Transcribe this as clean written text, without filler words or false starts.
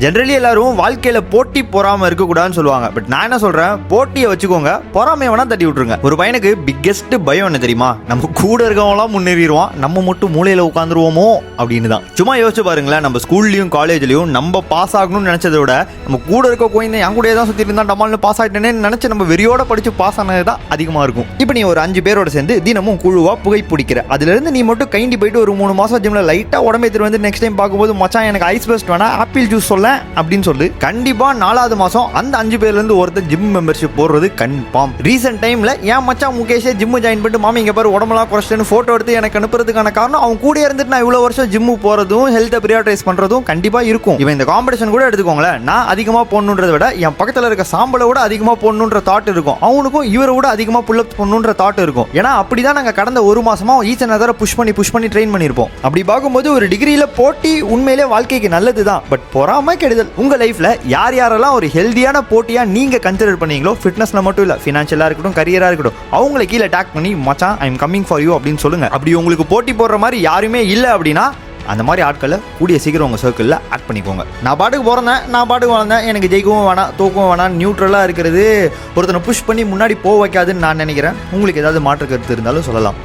Generally எல்லாரும் வாழ்க்கையில போட்டி பொறாம இருக்கக்கூடாதுன்னு சொல்லுவாங்க. பட் நான் என்ன சொல்றேன், போட்டியை வச்சுக்கோங்க, பொறாமையை வேணா தட்டி விட்டுருங்க. ஒரு பையனுக்கு பிக்கெஸ்ட் பயம் என்ன தெரியுமா? நம்ம கூட இருக்கவங்களாம் முன்னேறிடுவான், நம்ம மட்டும் மூலையில உட்காந்துருவோமோ அப்படின்னு தான். சும்மா யோசிச்சு பாருங்களேன், நம்ம ஸ்கூல்லையும் காலேஜ்லயும் நம்ம பாஸ் ஆகணும்னு நினைச்சதை விட நம்ம கூட இருக்க கோயிந்த என் கூட தான் சுத்தி இருந்தா டமால்னு பாஸ் ஆயிட்டேன்னு நினைச்சு நம்ம வெறியோட படிச்சு பாஸ் ஆனது தான் அதிகமா இருக்கும். இப்போ நீ ஒரு 5 பேரோட சேர்ந்து தினமும் குழுவா புகை பிடிக்கிற, அதுல இருந்து நீ மட்டும் கைண்டி போயிட்டு ஒரு 3 மாசம் ஜிம்ல லைட்டா உடம்பேத்து வந்து நெக்ஸ்ட் டைம் பார்க்கும்போது மச்சான் எனக்கு ஐஸ் பெஸ்ட் வேணா ஆப்பிள் ஜூஸ் சொல்ல அப்படின்னு சொல்லு. கண்டிப்பா 4வது மாசம் அந்த 5 பேர்ல இருந்து ஒருத்தர் ஜிம் மெம்பர்ஷிப் போடுறது கன்ஃபார்ம். ரீசெண்ட் டைம்ல என் மச்சான் முகேஷே ஜிம் ஜாயின் பண்ணிட்டு மாமி இங்க பாரு உடம்பெல்லாம் குறைச்சிட்டு போட்டோ எடுத்து எனக்கு அனுப்புறதுக்கான காரணம் அவன் கூட இருந்துட்டு நான் இவ்வளவு வருஷம் ஜிம்மு போறதும் ஹெல்த்தை பிரியாரிட்டைஸ் பண்றதும் கண்டிப்பா இருக்கும். இவன் இந்த காம்படிஷன் கூட எடுத்துக்கோங்களேன், நான் அதிகமா போடணுன்றதை விட என் பக்கத்துல இருக்க சாம்பலை விட அதிகமா போடணுன்ற தாட் இருக்கும், அவனுக்கும் இவரை விட அதிகமா புல் அப் பண்ணணுன்ற தாட் இருக்கும். ஏன்னா அப்படிதான் நாங்க கடந்த 1 மாசமா ஈச் அண்ட் அதர் புஷ் பண்ணி ட்ரெயின் பண்ணிருப்போம். அப்படி பார்க்கும்போது ஒரு டிகிரியில போட்டி உண்மையிலே வாழ்க்கைக்கு நல்லதுதான். பட் பொறாம கெடுதல். உங்க லைஃப்ல யார் யாரெல்லாம் ஒரு ஹெல்தியான போட்டியா நீங்க கன்சிடர் பண்ணீங்களோ, ஃபிட்னஸ்ல மட்டும் இல்ல, ஃபினான்ஷியலா இருக்கட்டும், கரியரா இருக்கட்டும், அவங்களை கீழே டேக் பண்ணி மச்சான் I am coming for you அப்படின்னு சொல்லுங்க. அப்படி உங்களுக்கு போட்டி போடுற மாதிரி யாருமே இல்லை அப்படின்னா அந்த மாதிரி ஆட்களை கூடிய சீக்கிரம் உங்கள் சர்க்கிளில் ஆட் பண்ணிக்கோங்க. நான் பாட்டுக்கு பிறந்தேன், நான் பாட்டுக்கு வளர்ந்தேன், எனக்கு ஜெயிக்கவும் வேணாம் தூக்கவும் வேணாம், நியூட்ரலாக இருக்கிறது ஒருத்தனை புஷ் பண்ணி முன்னாடி போக வைக்காதுன்னு நான் நினைக்கிறேன். உங்களுக்கு ஏதாவது மாற்று கருத்து இருந்தாலும் சொல்லலாம்.